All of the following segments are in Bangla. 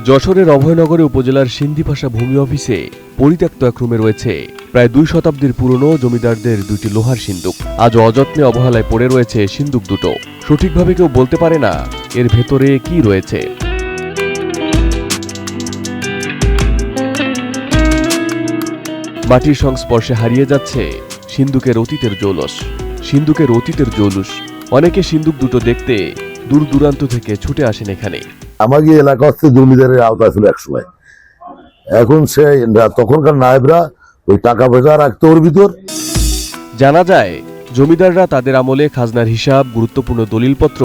যশোরের অভয়নগরে উপজেলার সিন্ধিপাশা ভূমি অফিসে পরিত্যক্ত এক রুমে রয়েছে প্রায় 2 শতাব্দীর পুরনো জমিদারদের 2টি লোহার সিন্দুক। আজও অযত্নে অবহেলায় পড়ে রয়েছে সিন্দুক দুটো। সঠিকভাবে কেউ বলতে পারে না এর ভেতরে কি রয়েছে। মাটির সংস্পর্শে হারিয়ে যাচ্ছে সিন্দুকের অতীতের জৌলুস। অনেকে সিন্দুক দুটো দেখতে দূর দূরান্ত থেকে ছুটে আসেন এখানে। আমাকে এলাকা হচ্ছে জমিদারের আওতায় ছিল একসময়। এখন সে তখনকার নায়েবরা ওই টাকা পয়সা রাখতো ওর ভিতর। জানা যায় জমিদাররা তাদের আমলে খাজনার হিসাব, গুরুত্বপূর্ণ দলিলপত্র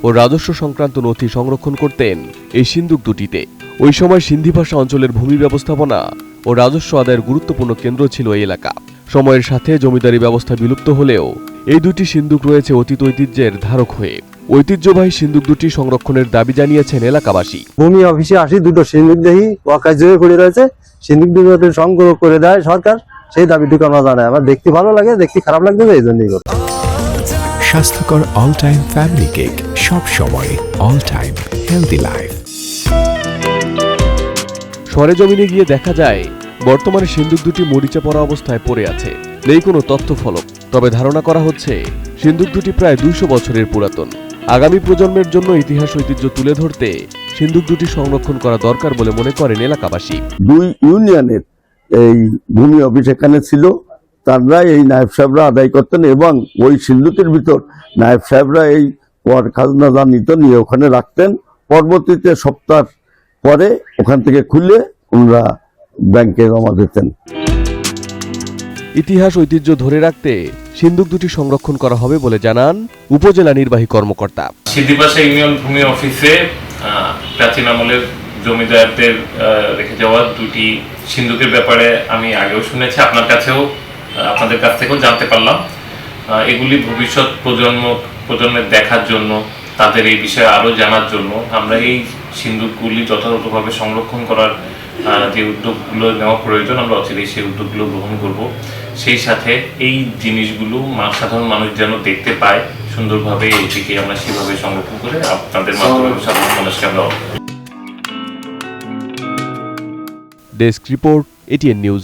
ও রাজস্ব সংক্রান্ত নথি সংরক্ষণ করতেন এই সিন্দুক দুটিতে। ওই সময় সিন্ধিপাশা অঞ্চলের ভূমি ব্যবস্থাপনা ও রাজস্ব আদায়ের গুরুত্বপূর্ণ কেন্দ্র ছিল এই এলাকা। সময়ের সাথে জমিদারি ব্যবস্থা বিলুপ্ত হলেও এই দুটি সিন্দুক রয়েছে অতীত ঐতিহ্যের ধারক হয়ে। ঐতিহ্যবাহী সিন্দুক দুটি সংরক্ষণের দাবি জানিয়েছেন এলাকাবাসী। ভূমি অফিসে আসি, দুটো সিন্দুক দেখি অকাজ হয়ে পড়ে রয়েছে, সিন্দুক দুটো সংগ্রহ করে দেয় সরকার, সেই দাবিটুকু আমরা জানাই। আমার দেখতে ভালো লাগে, দেখতে খারাপ লাগবে, এই জন্যই করতে। স্বাস্থ্যকর অল টাইম ফ্যামিলি কেক, সব সময় অল টাইম হেলদি লাইফ। সরেজমিনে গিয়ে দেখা যায় বর্তমানে সিন্দুক দুটি মরিচা পড়া অবস্থায় পড়ে আছে, নেই কোনো তথ্য ফলক। তবে ধারণা করা হচ্ছে সিন্দুক দুটি প্রায় 200 বছরের পুরাতন। আগামী প্রজন্মের জন্য ইতিহাস ঐতিহ্য তুলে ধরতে সিন্দুক দুটি সংরক্ষণ করা দরকার বলে মনে করেন এলাকাবাসী। 2 ইউনিয়নের এই ভূমি অফিস এখানে ছিল, তারা এই নায়েব সাহেবরা আদায় করতেন এবং ওই সিন্দুকের ভিতর নায়েব সাহেবরা এই পর খাজনা যা নিত নিয়ে ওখানে রাখতেন। পরবর্তীতে সপ্তাহ পরে ওখান থেকে খুলে ওনারা ব্যাংকে জমা দিতেন। ইতিহাস ঐতিহ্য ধরে রাখতে সিন্দুক দুটি সংরক্ষণ করা হবে বলে জানান উপজেলা নির্বাহী কর্মকর্তা। সিন্ধিপাশা ইউনিয়ন ভূমি অফিসে প্রাচীন আমলের জমিদারদের রেখে যাওয়া 2টি সিন্দুকের ব্যাপারে আমি আগেও শুনেছি, আপনাদের কাছ থেকেও জানতে পারলাম। এগুলি ভবিষ্যৎ প্রজন্মের দেখার জন্য, তাদের এই বিষয়ে আরো জানার জন্য আমরা এই সিন্দুকগুলি যথাযথভাবে সংরক্ষণ করার যে উদ্যোগগুলো নেওয়া প্রয়োজন, আমরা অচিরেই সেই উদ্যোগগুলো গ্রহণ করব। সেই সাথে এই জিনিসগুলো সাধারণ মানুষ যেন দেখতে পায় সুন্দরভাবে, এটিকে আমরা সেভাবে সংরক্ষণ করে আপনাদের মাধ্যমে সাধারণ মানুষকে আমরা। Desk report, ATN news.